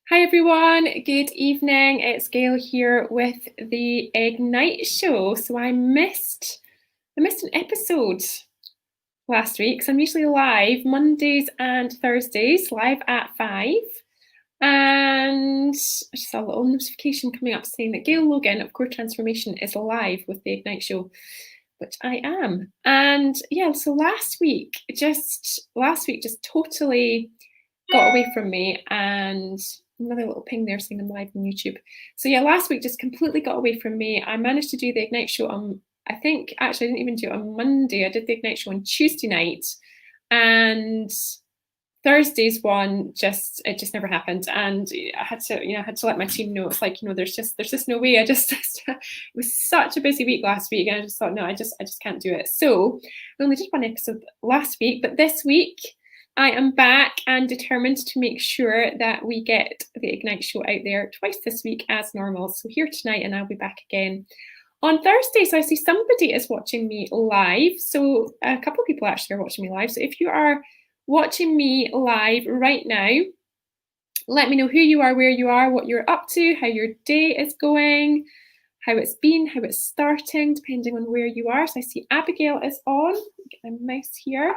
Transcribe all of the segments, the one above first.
Hi everyone, good evening. It's Gail here with the Ignite show. So I missed an episode last week. So I'm usually live Mondays and Thursdays, live at 5. And I just saw a little notification coming up saying that Gail Logan of Core Transformation is live with the Ignite show, which I am. And yeah, so last week just totally got away from me, and another little ping there saying I'm live on YouTube. So yeah, last week just completely got away from me. I managed to do the Ignite show on, I think actually I didn't even do it on Monday. I did the Ignite show on Tuesday night, and Thursday's one it just never happened, and I had to let my team know. It's like, there's just no way. It was such a busy week last week, and I just thought, no, I just can't do it. So I only did one episode last week, but this week I am back and determined to make sure that we get the Ignite show out there twice this week as normal. So here tonight, and I'll be back again on Thursday. So I see somebody is watching me live. So a couple of people actually are watching me live. So if you are watching me live right now, let me know who you are, where you are, what you're up to, how your day is going, how it's been, how it's starting, depending on where you are. So I see Abigail is on. Get my mouse here.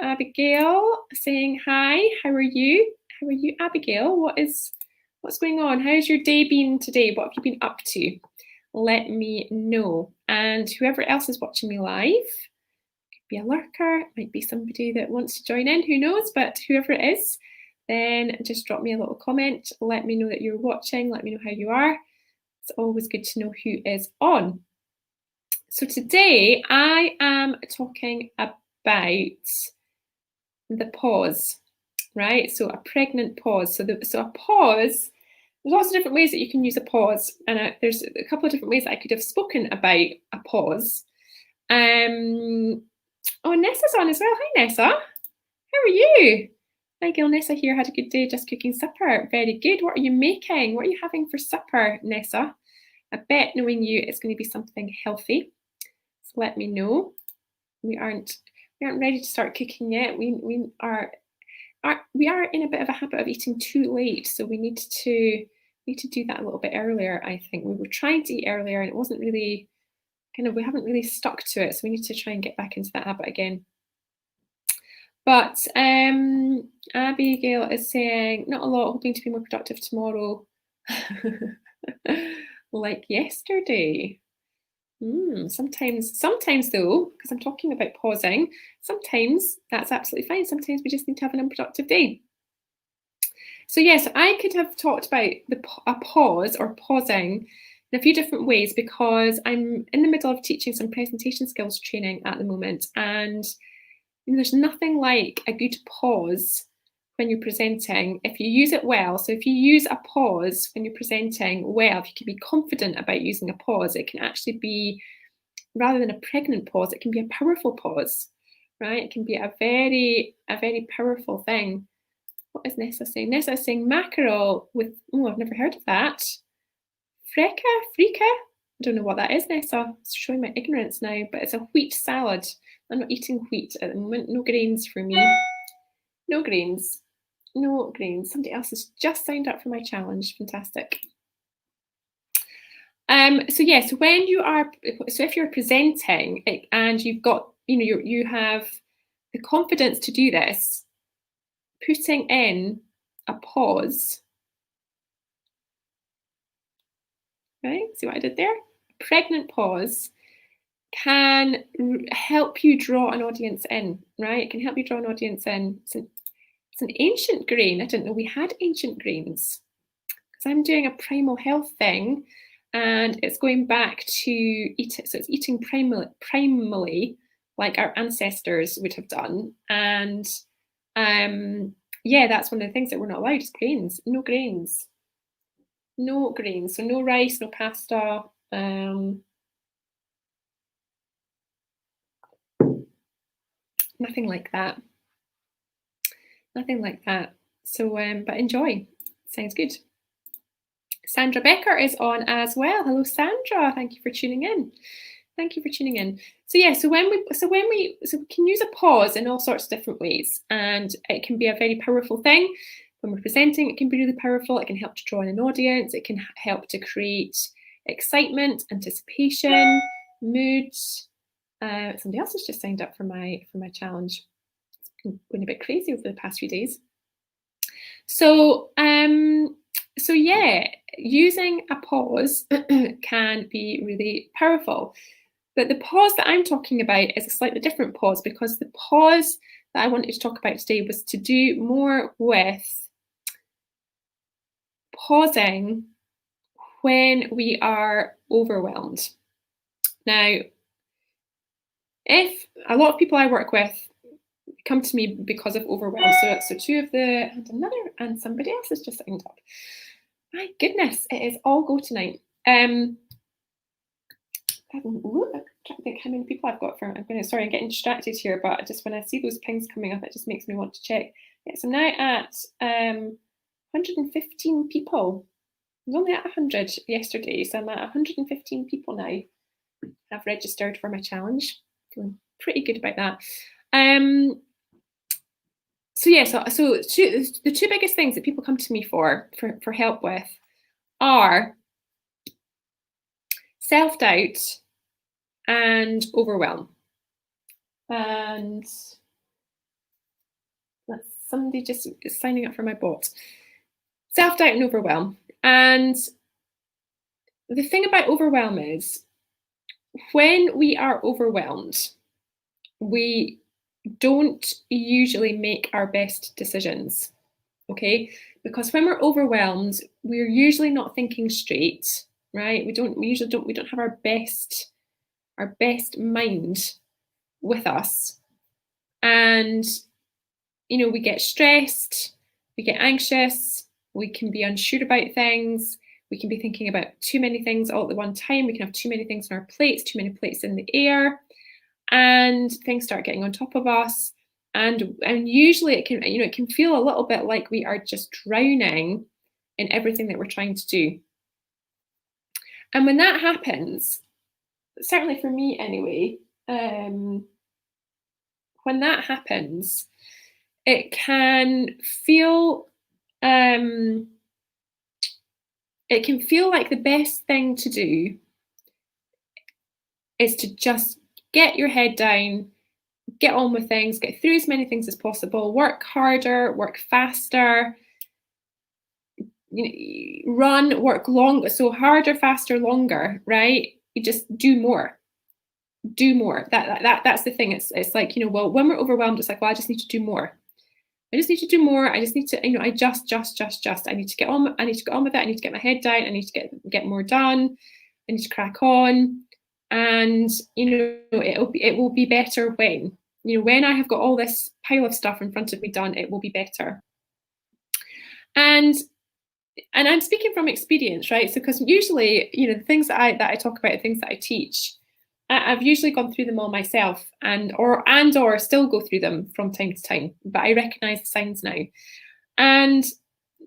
Abigail saying hi. How are you? How are you, Abigail? What's going on? How's your day been today? What have you been up to? Let me know. And whoever else is watching me live, could be a lurker, might be somebody that wants to join in, who knows, but whoever it is, then just drop me a little comment. Let me know that you're watching. Let me know how you are. It's always good to know who is on. So today I am talking about the pause, right? So a pregnant pause. So a pause, there's lots of different ways that you can use a pause, and there's a couple of different ways that I could have spoken about a pause. Oh, Nessa's on as well. Hi, Nessa. How are you? Hi, Gail. Nessa here. Had a good day just cooking supper. Very good. What are you making? What are you having for supper, Nessa? I bet, knowing you, it's going to be something healthy. So let me know. We aren't ready to start cooking yet. We are in a bit of a habit of eating too late, so we need to do that a little bit earlier. I think we were trying to eat earlier, and it wasn't really we haven't really stuck to it, so we need to try and get back into that habit again. But Abigail is saying, not a lot, hoping to be more productive tomorrow. Like yesterday. Sometimes though, because I'm talking about pausing, sometimes that's absolutely fine. Sometimes we just need to have an unproductive day. So yes, I could have talked about a pause or pausing in a few different ways, because I'm in the middle of teaching some presentation skills training at the moment, and there's nothing like a good pause when you're presenting if you use it well. So if you use a pause when you're presenting well, if you can be confident about using a pause, it can actually be, rather than a pregnant pause, it can be a powerful pause, right? It can be a very powerful thing. What is Nessa saying? Nessa is saying mackerel with, I've never heard of that. Freka? I don't know what that is, Nessa. It's showing my ignorance now, but it's a wheat salad. I'm not eating wheat at the moment. No grains for me. No grains. No grains. Somebody else has just signed up for my challenge. Fantastic. So if you're presenting and you've got, you have the confidence to do this, putting in a pause, right? See what I did there? A pregnant pause can help you draw an audience in, right? It can help you draw an audience in. It's an ancient grain. I didn't know we had ancient grains, because I'm doing a primal health thing, and it's going back to eat it. So it's eating primally like our ancestors would have done. And yeah, that's one of the things that we're not allowed is grains. No grains. No grains. So no rice, no pasta. Nothing like that. Nothing like that. So, but enjoy. Sounds good. Sandra Becker is on as well. Hello, Sandra. Thank you for tuning in. Thank you for tuning in. So yeah, so we can use a pause in all sorts of different ways, and it can be a very powerful thing. When we're presenting, it can be really powerful. It can help to draw in an audience. It can help to create excitement, anticipation, mood. Somebody else has just signed up for my challenge. It's been going a bit crazy over the past few days. So yeah, using a pause can be really powerful. But the pause that I'm talking about is a slightly different pause, because the pause that I wanted to talk about today was to do more with pausing when we are overwhelmed. Now, if a lot of people I work with come to me because of overwhelm, so two of the, and somebody else has just signed up. My goodness, it is all go tonight. I can't think how many people I've got from. I'm getting distracted here, but just when I see those pings coming up, it just makes me want to check. Yes, I'm now at 115 people. I was only at 100 yesterday, so I'm at 115 people now have registered for my challenge. Feeling pretty good about that. So the two biggest things that people come to me for help with are self-doubt and overwhelm. And somebody just is signing up for my bot. Self-doubt and overwhelm. And the thing about overwhelm is, when we are overwhelmed, we don't usually make our best decisions, okay? Because when we're overwhelmed, we're usually not thinking straight, right? We don't have our best mind with us. And, we get stressed, we get anxious, we can be unsure about things, we can be thinking about too many things all at the one time, we can have too many things on our plates, too many plates in the air, and things start getting on top of us. And usually it can feel a little bit like we are just drowning in everything that we're trying to do. And when that happens, certainly for me anyway, when that happens, it can feel like the best thing to do is to just get your head down, get on with things, get through as many things as possible, work harder, work faster, work longer, so harder, faster, longer, right? You just do more. That's the thing. It's like, well, when we're overwhelmed, it's like, well, I just need to do more. I just need to do more. I just need to, I need to get on with it. I need to get my head down. I need to get more done. I need to crack on. And, it will be better when I have got all this pile of stuff in front of me done, it will be better. And I'm speaking from experience, right? So, because usually, the things that I talk about, the things that I teach, I've usually gone through them all myself and or still go through them from time to time, but I recognize the signs now. And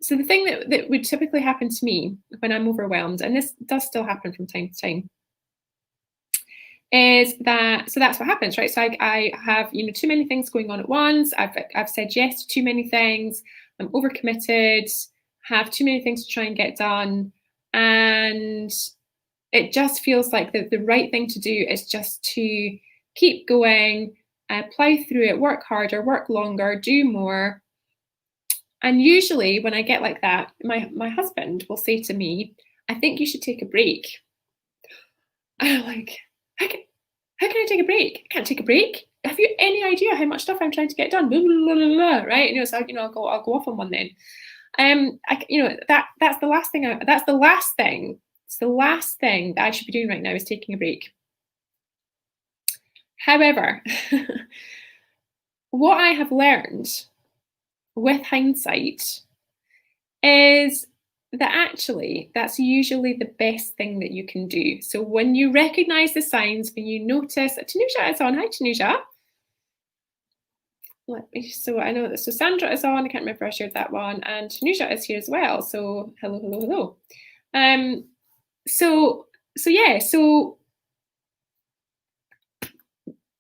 so the thing that would typically happen to me when I'm overwhelmed, and this does still happen from time to time, is that, so that's what happens, right? So I have, too many things going on at once. I've said yes to too many things. I'm overcommitted, have too many things to try and get done. And it just feels like the right thing to do is just to keep going, plough through it, work harder, work longer, do more. And usually when I get like that, my husband will say to me, I think you should take a break. And I'm like, how can I take a break? I can't take a break. Have you any idea how much stuff I'm trying to get done? Blah, blah, blah, blah, right? So I'll go off on one then. That's the last thing. It's the last thing that I should be doing right now is taking a break. However, what I have learned with hindsight is that actually that's usually the best thing that you can do. So when you recognize the signs, when you notice, Tanuja is on. Hi, Tanuja. So I know that, so Sandra is on. I can't remember if I shared that one, and Tanuja is here as well. So hello. So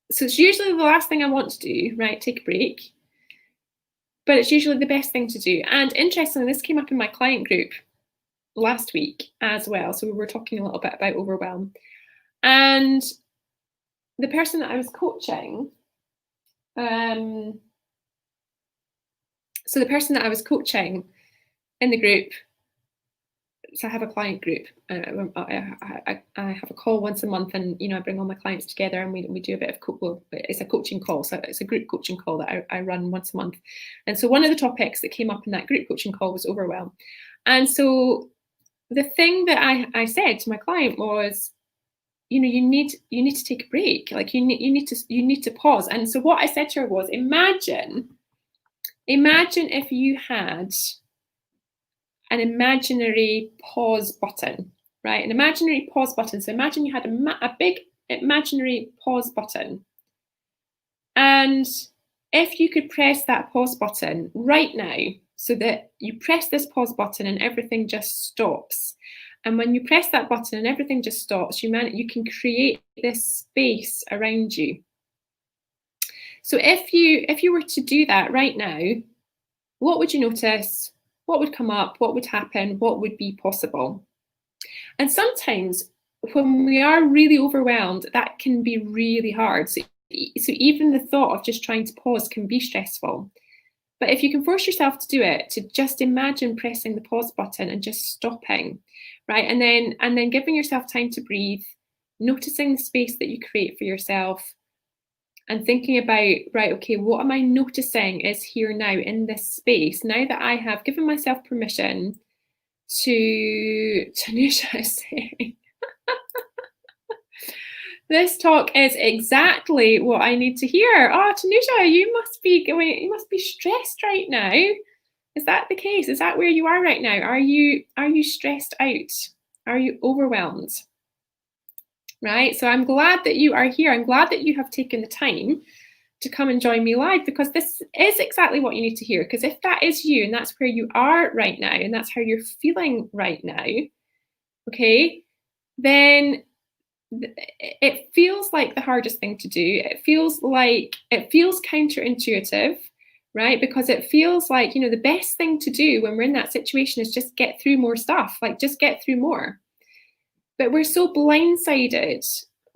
it's usually the last thing I want to do, right? Take a break. but it's usually the best thing to do. And interestingly, this came up in my client group last week as well. So we were talking a little bit about overwhelm. And the person that I was coaching, so the person that I was coaching in the group, so I have a client group. I have a call once a month, and I bring all my clients together, and we do a bit of it's a coaching call, so it's a group coaching call that I run once a month. And so one of the topics that came up in that group coaching call was overwhelm. And so the thing that I said to my client was, you need to take a break. Like you need to pause. And so what I said to her was, imagine if you had an imaginary pause button, right? An imaginary pause button. So imagine you had a big imaginary pause button. And if you could press that pause button right now, so that you press this pause button and everything just stops. And when you press that button and everything just stops, you can create this space around you. So if you were to do that right now, what would you notice? What would come up? What would happen? What would be possible? And sometimes when we are really overwhelmed, that can be really hard. So even the thought of just trying to pause can be stressful. But if you can force yourself to do it, to just imagine pressing the pause button and just stopping, right? And then giving yourself time to breathe, noticing the space that you create for yourself, and thinking about, right, okay, what am I noticing is here now in this space, now that I have given myself permission to, Tanisha is saying, this talk is exactly what I need to hear. Oh, Tanisha, you must be stressed right now. Is that the case? Is that where you are right now? Are you stressed out? Are you overwhelmed? Right? So I'm glad that you are here. I'm glad that you have taken the time to come and join me live, because this is exactly what you need to hear. Because if that is you and that's where you are right now and that's how you're feeling right now, okay, then it feels like the hardest thing to do. It feels counterintuitive, right? Because it feels like, the best thing to do when we're in that situation is just get through more stuff, like just get through more. But we're so blindsided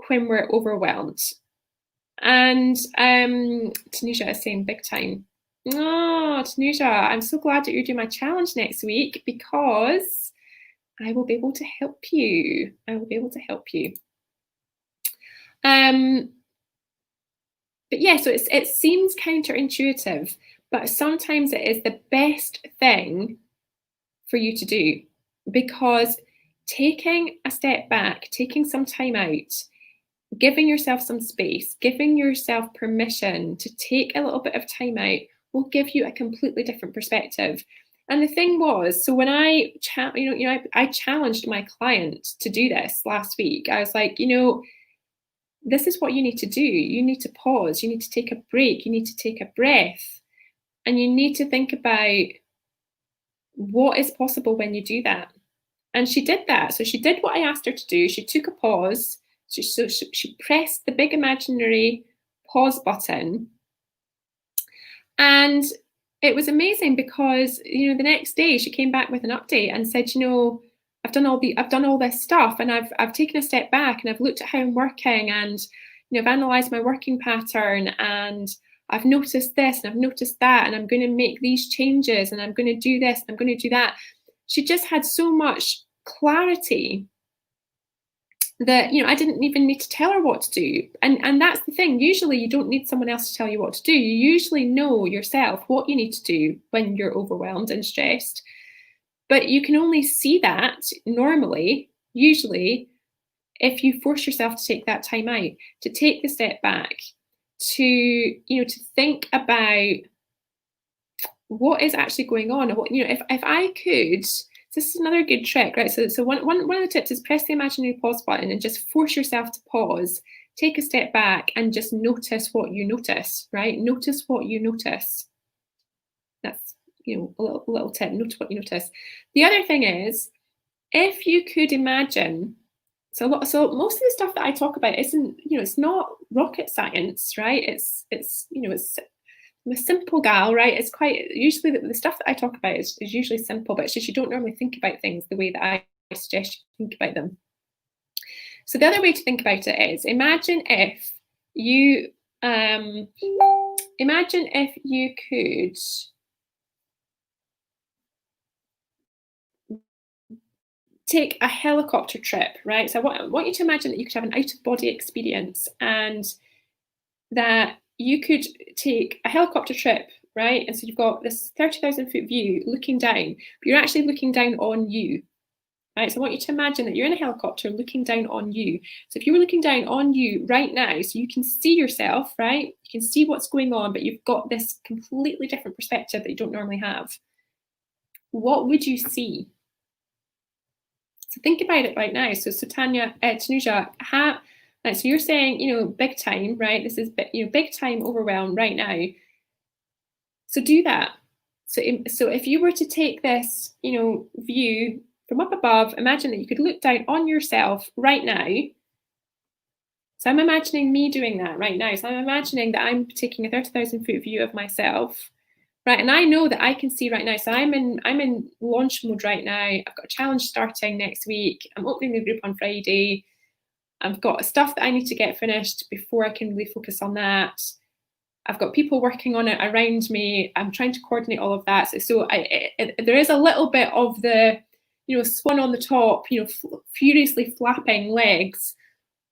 when we're overwhelmed. And Tanisha is saying big time. Oh, Tanisha, I'm so glad that you're doing my challenge next week, because I will be able to help you. But yeah, so it seems counterintuitive, but sometimes it is the best thing for you to do, because taking a step back, taking some time out, giving yourself some space, giving yourself permission to take a little bit of time out will give you a completely different perspective. And the thing was, so when I challenged my client to do this last week, I was like, this is what you need to do. You need to pause. You need to take a break. You need to take a breath. And you need to think about what is possible when you do that. And she did that. So she did what I asked her to do. She took a pause. She pressed the big imaginary pause button. And it was amazing, because, the next day she came back with an update and said, I've done all this stuff, and I've taken a step back, and I've looked at how I'm working, and I've analysed my working pattern, and I've noticed this and I've noticed that, and I'm going to make these changes, and I'm going to do this, and I'm going to do that. She just had so much clarity that, I didn't even need to tell her what to do. And that's the thing. Usually you don't need someone else to tell you what to do. You usually know yourself what you need to do when you're overwhelmed and stressed. But you can only see that usually, if you force yourself to take that time out, to take the step back, to think about what is actually going on. If I could, this is another good trick, right? So one of the tips is press the imaginary pause button and just force yourself to pause, take a step back, and just notice what you notice, right? Notice what you notice. That's a little tip. Notice what you notice. The other thing is, if you could imagine, so most of the stuff that I talk about isn't, it's not rocket science, right? It's I'm a simple gal, right? It's quite usually the stuff that I talk about is usually simple, but it's just you don't normally think about things the way that I suggest you think about them. So the other way to think about it is imagine if you could take a helicopter trip, right? So I want you to imagine that you could have an out-of-body experience and that you could take a helicopter trip, right? And so you've got this 30,000 foot view looking down, but you're actually looking down on you, right? So I want you to imagine that you're in a helicopter looking down on you. So if you were looking down on you right now, so you can see yourself, right? You can see what's going on, but you've got this completely different perspective that you don't normally have. What would you see? So think about it right now. So Tanya, Tanuja, so you're saying, big time, right? This is, big time overwhelm right now. So do that. So if you were to take this, view from up above, imagine that you could look down on yourself right now. So I'm imagining me doing that right now. So I'm imagining that I'm taking a 30,000 foot view of myself, right? And I know that I can see right now. So I'm in launch mode right now. I've got a challenge starting next week. I'm opening the group on Friday. I've got stuff that I need to get finished before I can really focus on that. I've got people working on it around me. I'm trying to coordinate all of that. So there is a little bit of the, swan on the top, furiously flapping legs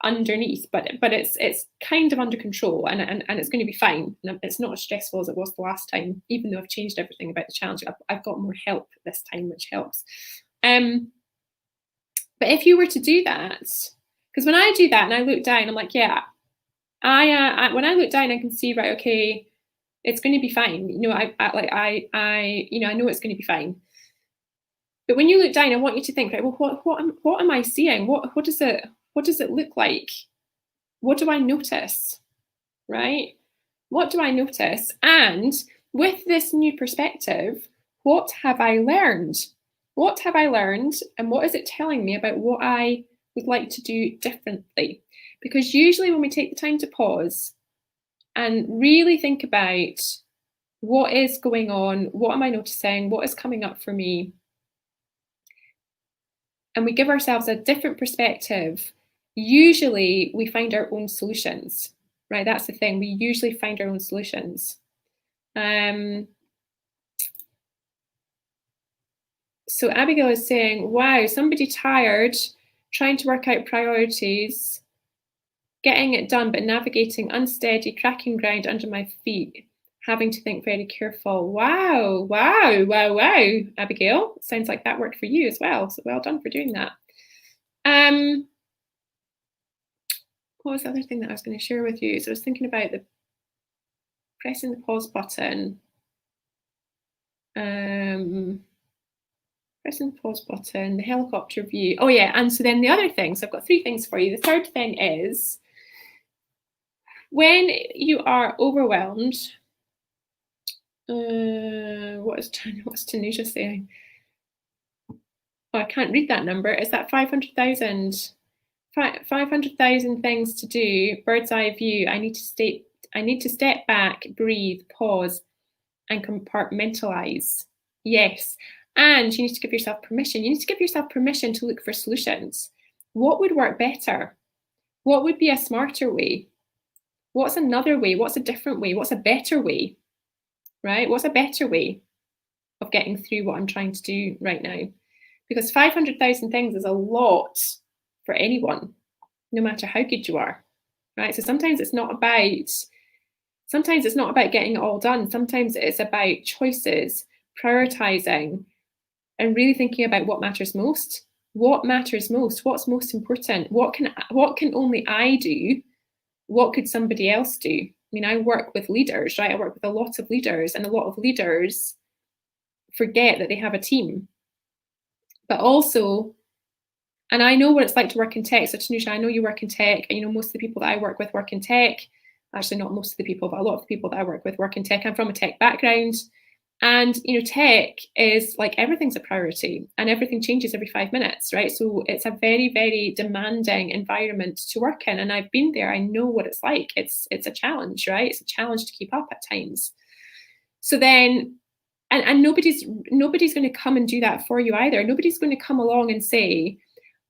underneath, but it's kind of under control and it's going to be fine. And it's not as stressful as it was the last time, even though I've changed everything about the challenge. I've got more help this time, which helps. But if you were to do that, because when I do that and I look down, I'm like, yeah, when I look down, I can see, right, okay, it's going to be fine. I know it's going to be fine. But when you look down, I want you to think, right, well, what am I seeing? What does it look like? What do I notice? Right? What do I notice? And with this new perspective, what have I learned? What have I learned? And what is it telling me about what I would like to do differently? Because usually when we take the time to pause and really think about what is going on, what am I noticing, what is coming up for me, and we give ourselves a different perspective, usually we find our own solutions, right? That's the thing. We usually find our own solutions. So Abigail is saying, wow, somebody tired, trying to work out priorities, getting it done, but navigating unsteady, cracking ground under my feet, having to think very careful. Wow, Abigail. Sounds like that worked for you as well. So well done for doing that. What was the other thing that I was going to share with you? So I was thinking about pressing the pause button. Pressing the pause button, the helicopter view. Oh yeah, and so then the other thing, so I've got 3 things for you. The third thing is, when you are overwhelmed, what's Tanisha saying? Oh, I can't read that number. Is that 500,000? 500,000 things to do, bird's eye view. I need to step back, breathe, pause, and compartmentalize. Yes. And you need to give yourself permission. You need to give yourself permission to look for solutions. What would work better? What would be a smarter way? What's another way? What's a different way? What's a better way? Right? What's a better way of getting through what I'm trying to do right now? Because 500,000 things is a lot for anyone, no matter how good you are. Right? So sometimes it's not about getting it all done. Sometimes it's about choices, prioritizing, and really thinking about what matters most. What matters most? What's most important? What can only I do? What could somebody else do? I mean, I work with leaders, right? I work with a lot of leaders, and a lot of leaders forget that they have a team. But also, and I know what it's like to work in tech. So Tanisha, I know you work in tech. And, most of the people that I work with work in tech. Actually, not most of the people, but a lot of the people that I work with work in tech. I'm from a tech background. And, tech is like everything's a priority and everything changes every 5 minutes, right? So it's a very, very demanding environment to work in. And I've been there. I know what it's like. It's a challenge, right? It's a challenge to keep up at times. So then, and nobody's going to come and do that for you either. Nobody's going to come along and say,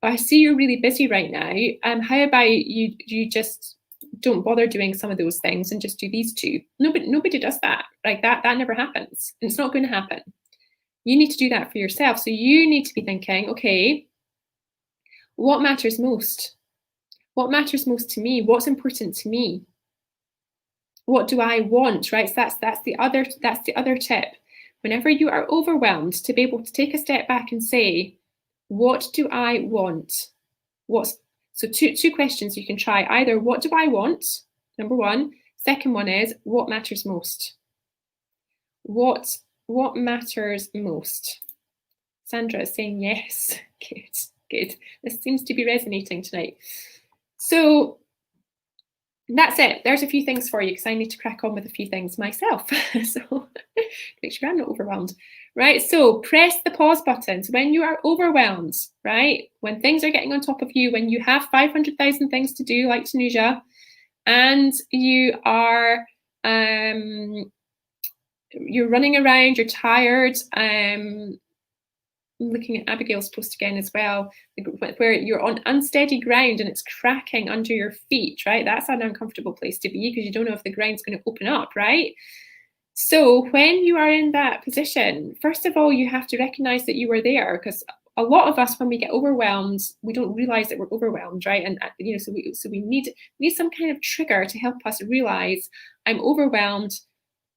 oh, I see you're really busy right now. How about you just don't bother doing some of those things and just do these two? Nobody does that. Like that never happens. And it's not going to happen. You need to do that for yourself. So you need to be thinking, okay, what matters most? What matters most to me? What's important to me? What do I want? Right? So that's the other tip. Whenever you are overwhelmed, to be able to take a step back and say, what do I want? So two questions you can try. Either what do I want? Number one. Second one is what matters most? What matters most? Sandra is saying yes. Good. This seems to be resonating tonight. So that's it. There's a few things for you because I need to crack on with a few things myself. So make sure I'm not overwhelmed. Right, so press the pause button. So when you are overwhelmed, right, when things are getting on top of you, when you have 500,000 things to do, like Tanuja, and you are you're running around, you're tired. I'm looking at Abigail's post again as well, where you're on unsteady ground and it's cracking under your feet, right? That's an uncomfortable place to be because you don't know if the ground's going to open up, right? So when you are in that position, first of all, you have to recognize that you were there, because a lot of us, when we get overwhelmed, we don't realize that we're overwhelmed, right? And so we need some kind of trigger to help us realize I'm overwhelmed.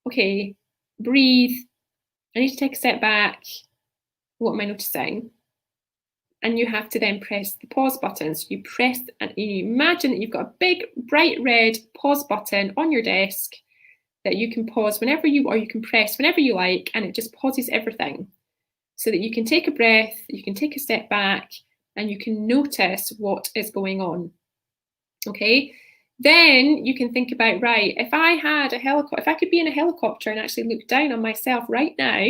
Okay, breathe. I need to take a step back. What am I noticing? And you have to then press the pause button. So you press and you imagine that you've got a big bright red pause button on your desk that you can pause whenever or you can press whenever you like, and it just pauses everything so that you can take a breath, you can take a step back, and you can notice what is going on. Okay, then you can think about, right, if I could be in a helicopter and actually look down on myself right now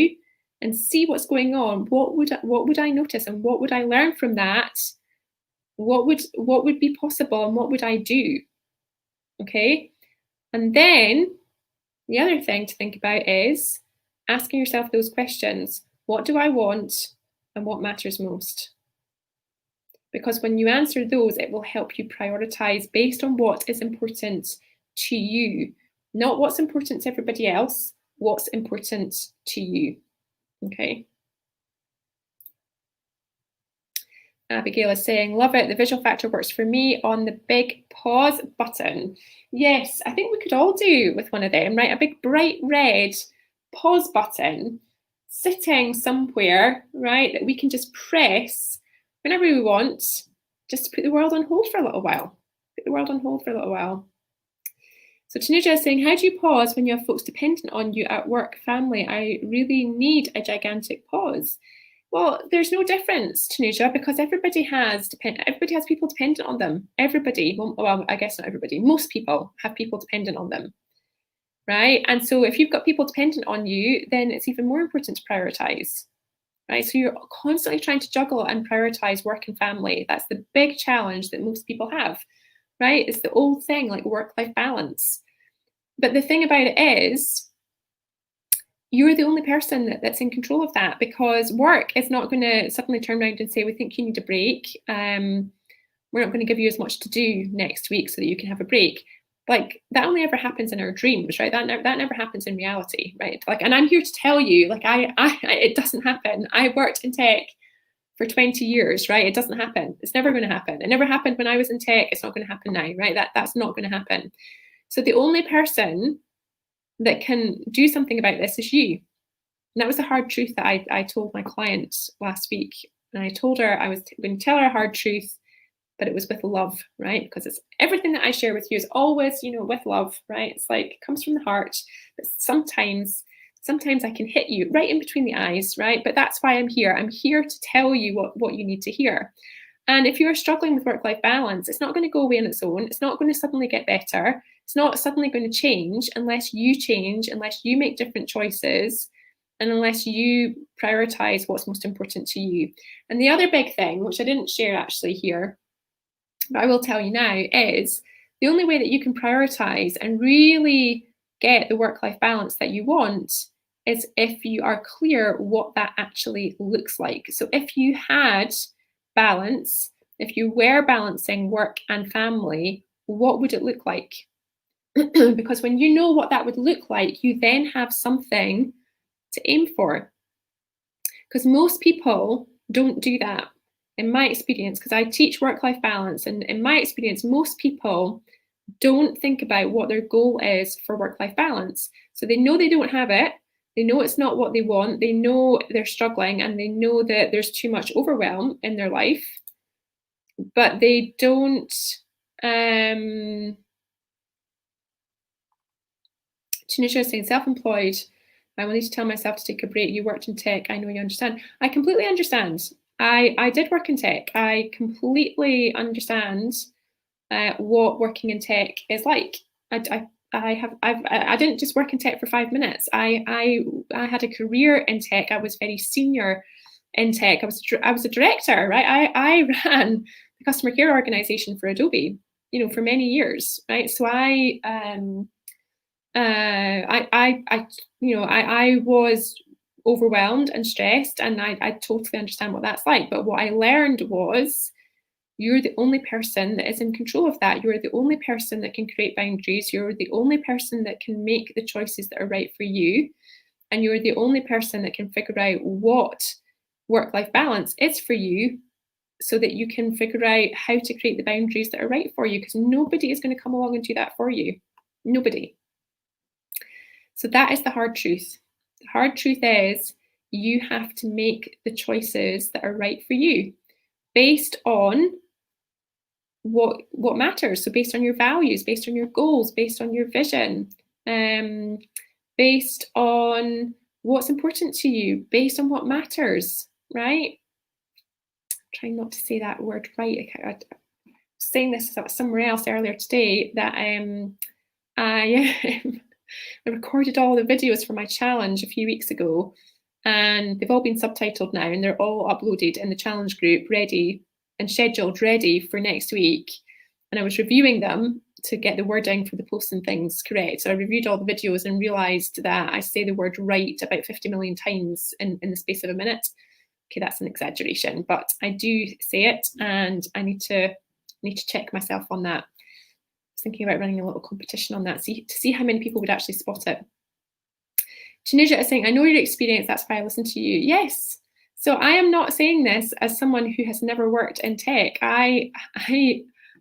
and see what's going on, what would I notice and what would I learn from that? What would be possible and what would I do? Okay, and then the other thing to think about is asking yourself those questions. What do I want and what matters most? Because when you answer those, it will help you prioritize based on what is important to you, not what's important to everybody else, what's important to you. Okay. Abigail is saying, love it. The visual factor works for me on the big pause button. Yes, I think we could all do with one of them, right? A big bright red pause button sitting somewhere, right, that we can just press whenever we want, just to put the world on hold for a little while. Put the world on hold for a little while. So Tanuja is saying, how do you pause when you have folks dependent on you at work, family? I really need a gigantic pause. Well, there's no difference, Tanuja, because everybody has people dependent on them. Everybody, well, I guess not everybody, most people have people dependent on them, right? And so if you've got people dependent on you, then it's even more important to prioritize, right? So you're constantly trying to juggle and prioritize work and family. That's the big challenge that most people have, right? It's the old thing, like work-life balance. But the thing about it is, you're the only person that's in control of that, because work is not going to suddenly turn around and say, we think you need a break. We're not going to give you as much to do next week so that you can have a break. Like, that only ever happens in our dreams, right? That never happens in reality, right? Like, and I'm here to tell you, like, it doesn't happen. I worked in tech for 20 years, right? It doesn't happen. It's never going to happen. It never happened when I was in tech. It's not going to happen now, right? That's not going to happen. So the only person that can do something about this is you. And that was a hard truth that I told my client last week. And I told her I was going to tell her a hard truth, but it was with love, right? Because it's everything that I share with you is always, with love, right? It's like, it comes from the heart. But sometimes I can hit you right in between the eyes, right? But that's why I'm here. I'm here to tell you what you need to hear. And if you're struggling with work-life balance, it's not going to go away on its own. It's not going to suddenly get better. It's not suddenly going to change unless you change, unless you make different choices, and unless you prioritize what's most important to you. And the other big thing, which I didn't share actually here, but I will tell you now, is the only way that you can prioritize and really get the work-life balance that you want is if you are clear what that actually looks like. So if you had balance, if you were balancing work and family, what would it look like? Because when you know what that would look like, you then have something to aim for. Because most people don't do that, in my experience, because I teach work-life balance, and in my experience, most people don't think about what their goal is for work-life balance. So they know they don't have it, they know it's not what they want, they know they're struggling, and they know that there's too much overwhelm in their life, but they don't. Tanisha is saying, self-employed, I will need to tell myself to take a break. You worked in tech, I know you understand. I completely understand. I did work in tech. I completely understand what working in tech is like. I didn't just work in tech for 5 minutes. I had a career in tech. I was very senior in tech. I was a director, right? I ran the customer care organization for Adobe, for many years, right? So I was overwhelmed and stressed, and I totally understand what that's like. But what I learned was, you're the only person that is in control of that. You're the only person that can create boundaries. You're the only person that can make the choices that are right for you. And you're the only person that can figure out what work-life balance is for you, so that you can figure out how to create the boundaries that are right for you, because nobody is going to come along and do that for you. Nobody. So that is the hard truth. The hard truth is, you have to make the choices that are right for you, based on what matters. So based on your values, based on your goals, based on your vision, based on what's important to you, based on what matters, right? I'm trying not to say that word right. I was saying this somewhere else earlier today, that I recorded all the videos for my challenge a few weeks ago, and they've all been subtitled now, and they're all uploaded in the challenge group, ready and scheduled, ready for next week. And I was reviewing them to get the wording for the posts and things correct. So I reviewed all the videos and realized that I say the word right about 50 million times in the space of a minute. Okay, that's an exaggeration, but I do say it, and I need to check myself on that. I was thinking about running a little competition on that, to see how many people would actually spot it. Tanisha is saying, I know your experience, that's why I listen to you. Yes. So I am not saying this as someone who has never worked in tech. I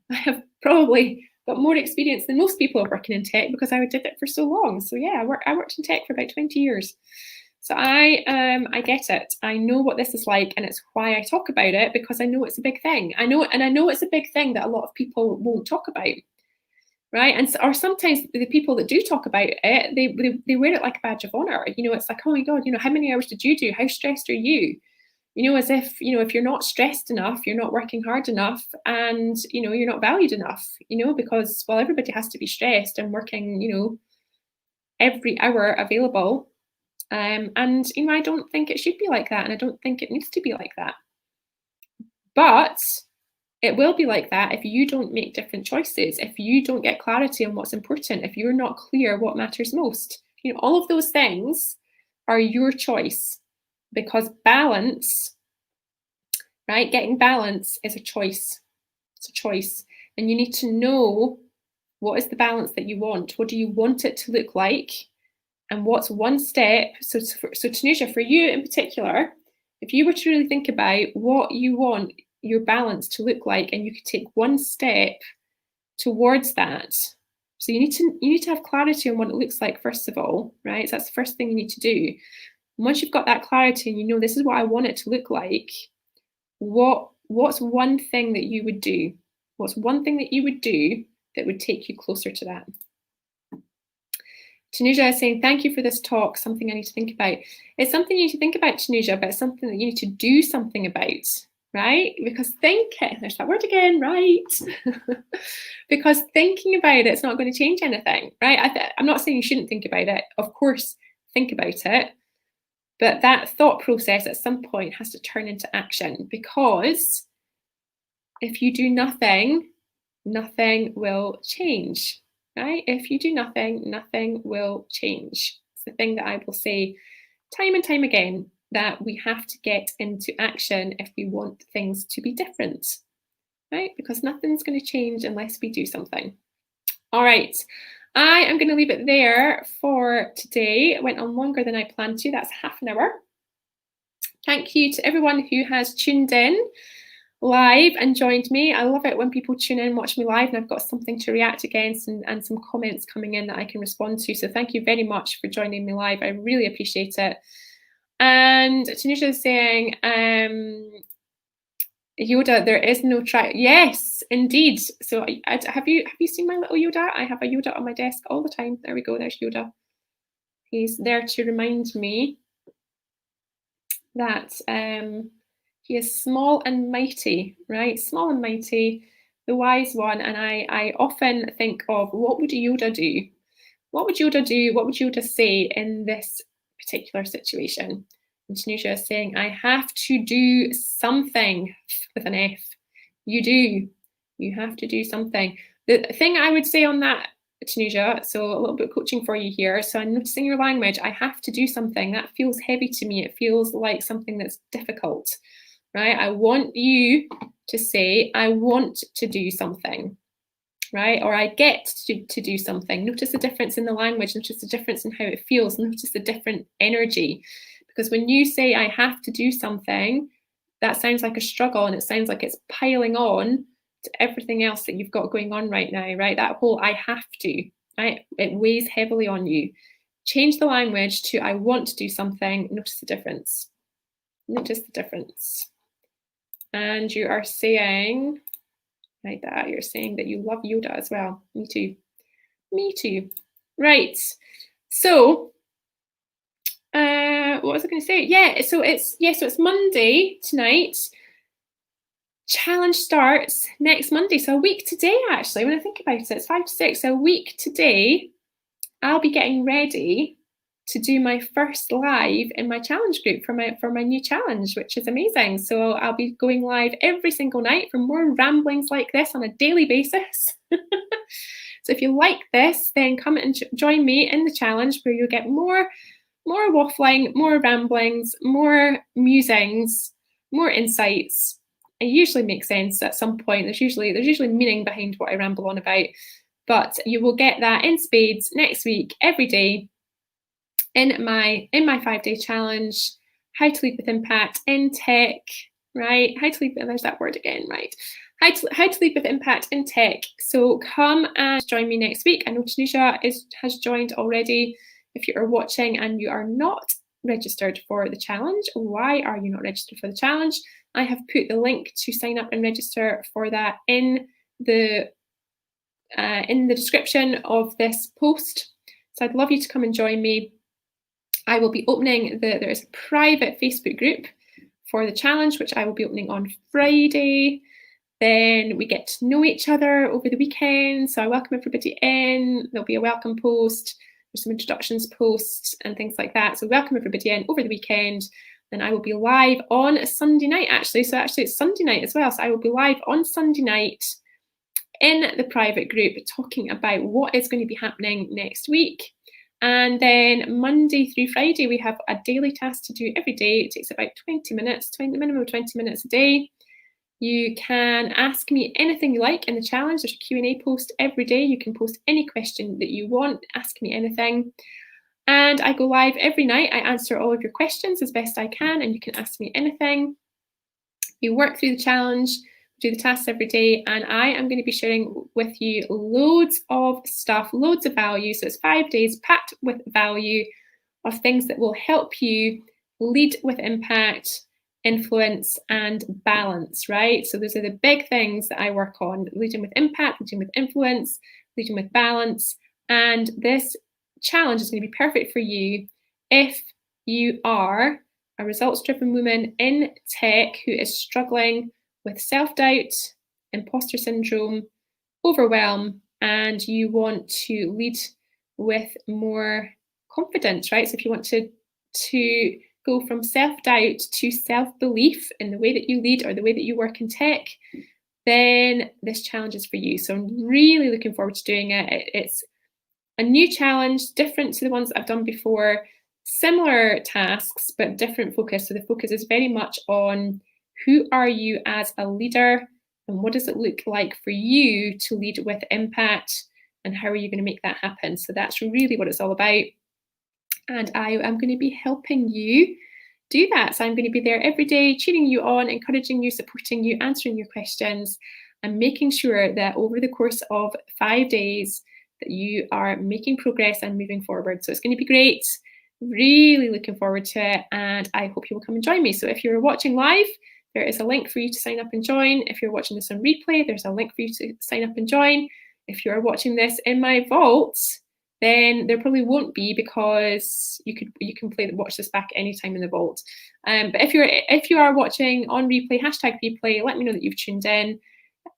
have probably got more experience than most people working in tech, because I did it for so long. So yeah, I worked in tech for about 20 years. So I get it. I know what this is like, and it's why I talk about it, because I know it's a big thing. I know it's a big thing that a lot of people won't talk about. Right. And or sometimes the people that do talk about it, they wear it like a badge of honor. It's like, oh my God, how many hours did you do? How stressed are you? As if, if you're not stressed enough, you're not working hard enough, and, you're not valued enough, because, well, everybody has to be stressed and working, every hour available. And, I don't think it should be like that. And I don't think it needs to be like that. But it will be like that if you don't make different choices, if you don't get clarity on what's important, if you're not clear what matters most. All of those things are your choice, because balance, right? Getting balance is a choice. It's a choice. And you need to know, what is the balance that you want? What do you want it to look like? And what's one step? So Tanisha, for you in particular, if you were to really think about what you want your balance to look like, and you could take one step towards that. So you need to have clarity on what it looks like, first of all, right? So that's the first thing you need to do. And once you've got that clarity, and this is what I want it to look like, what's one thing that you would do? What's one thing that you would do that would take you closer to that? Tanisha is saying, thank you for this talk, something I need to think about. It's something you need to think about, Tanisha, but it's something that you need to do something about, right? Because there's that word again, right? Because thinking about it's not going to change anything, right? I'm not saying you shouldn't think about it. Of course, think about it. But that thought process at some point has to turn into action, because if you do nothing, nothing will change, right? If you do nothing, nothing will change. It's the thing that I will say time and time again that we have to get into action if we want things to be different, right? Because nothing's going to change unless we do something. All right, I am going to leave it there for today. It went on longer than I planned to. That's half an hour. Thank you to everyone who has tuned in live and joined me. I love it when people tune in and watch me live and I've got something to react against and some comments coming in that I can respond to. So thank you very much for joining me live. I really appreciate it. And Tanisha is saying, Yoda, there is no try. Yes, indeed. So have you seen my little Yoda? I have a Yoda on my desk all the time. There we go. There's Yoda. He's there to remind me that he is small and mighty, right? Small and mighty, the wise one. And I often think of, what would Yoda do? What would Yoda do? What would Yoda say in this particular situation? And Tanisha is saying, I have to do something with an F. You do. You have to do something. The thing I would say on that, Tanisha, so a little bit of coaching for you here. So I'm noticing your language. I have to do something. That feels heavy to me. It feels like something that's difficult, right? I want you to say, I want to do something, right? Or I get to do something. Notice the difference in the language. Notice the difference in how it feels. Notice the different energy. Because when you say, I have to do something, that sounds like a struggle and it sounds like it's piling on to everything else that you've got going on right now, right? That whole I have to, right? It weighs heavily on you. Change the language to I want to do something. Notice the difference. Notice the difference. And you are saying, like that, you're saying that you love Yoda as well. Me too. Me too. Right. So, what was I going to say? Yeah, so it's Monday tonight. Challenge starts next Monday, so a week today, actually, when I think about it, it's 5 to 6, so a week today, I'll be getting ready to do my first live in my challenge group for my new challenge, which is amazing. So I'll be going live every single night for more ramblings like this on a daily basis. So if you like this, then come and join me in the challenge where you'll get more waffling, more ramblings, more musings, more insights. It usually makes sense at some point. There's usually meaning behind what I ramble on about, but you will get that in spades next week, every day, in my 5-day challenge. How to lead with impact in tech, right? How to lead. There's that word again, right? How to lead with impact in tech. So come and join me next week. I know Tanisha has joined already. If you are watching and you are not registered for the challenge, why are you not registered for the challenge? I have put the link to sign up and register for that in the description of this post. So I'd love you to come and join me. I will be opening there is a private Facebook group for the challenge, which I will be opening on Friday. Then we get to know each other over the weekend. So I welcome everybody in. There'll be a welcome post. There's some introductions posts and things like that. So welcome everybody in over the weekend. Then I will be live on Sunday night, actually. So actually it's Sunday night as well. So I will be live on Sunday night in the private group talking about what is going to be happening next week. And then Monday through Friday, we have a daily task to do every day. It takes about 20 minutes, minimum of 20 minutes a day. You can ask me anything you like in the challenge. There's a Q&A post every day. You can post any question that you want, ask me anything. And I go live every night. I answer all of your questions as best I can, and you can ask me anything. You work through the challenge, do the tasks every day, and I am going to be sharing with you loads of stuff, loads of value. So it's 5 days packed with value of things that will help you lead with impact, influence, and balance, right? So those are the big things that I work on: leading with impact, leading with influence, leading with balance. And this challenge is going to be perfect for you if you are a results-driven woman in tech who is struggling with self-doubt, imposter syndrome, overwhelm, and you want to lead with more confidence, right? So if you want to go from self-doubt to self-belief in the way that you lead or the way that you work in tech, then this challenge is for you. So I'm really looking forward to doing it. It's a new challenge, different to the ones that I've done before, similar tasks, but different focus. So the focus is very much on who are you as a leader and what does it look like for you to lead with impact and how are you going to make that happen? So that's really what it's all about. And I am going to be helping you do that. So I'm going to be there every day, cheering you on, encouraging you, supporting you, answering your questions, and making sure that over the course of 5 days that you are making progress and moving forward. So it's going to be great. Really looking forward to it. And I hope you will come and join me. So if you're watching live, there is a link for you to sign up and join. If you're watching this on replay, there's a link for you to sign up and join. If you're watching this in my vault, then there probably won't be, because you can watch this back anytime in the vault. But if you are watching on replay, #replay, let me know that you've tuned in.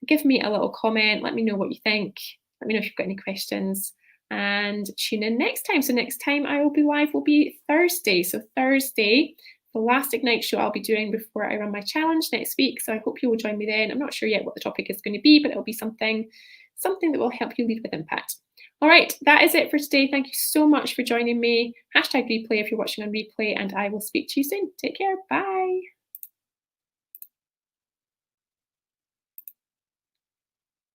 Give me a little comment. Let me know what you think. Let me know if you've got any questions. And tune in next time. So next time I will be live will be Thursday. So Thursday, the last Ignite show I'll be doing before I run my challenge next week. So I hope you will join me then. I'm not sure yet what the topic is going to be, but it'll be something that will help you lead with impact. All right, that is it for today. Thank you so much for joining me. #replay if you're watching on replay, and I will speak to you soon. Take care. Bye.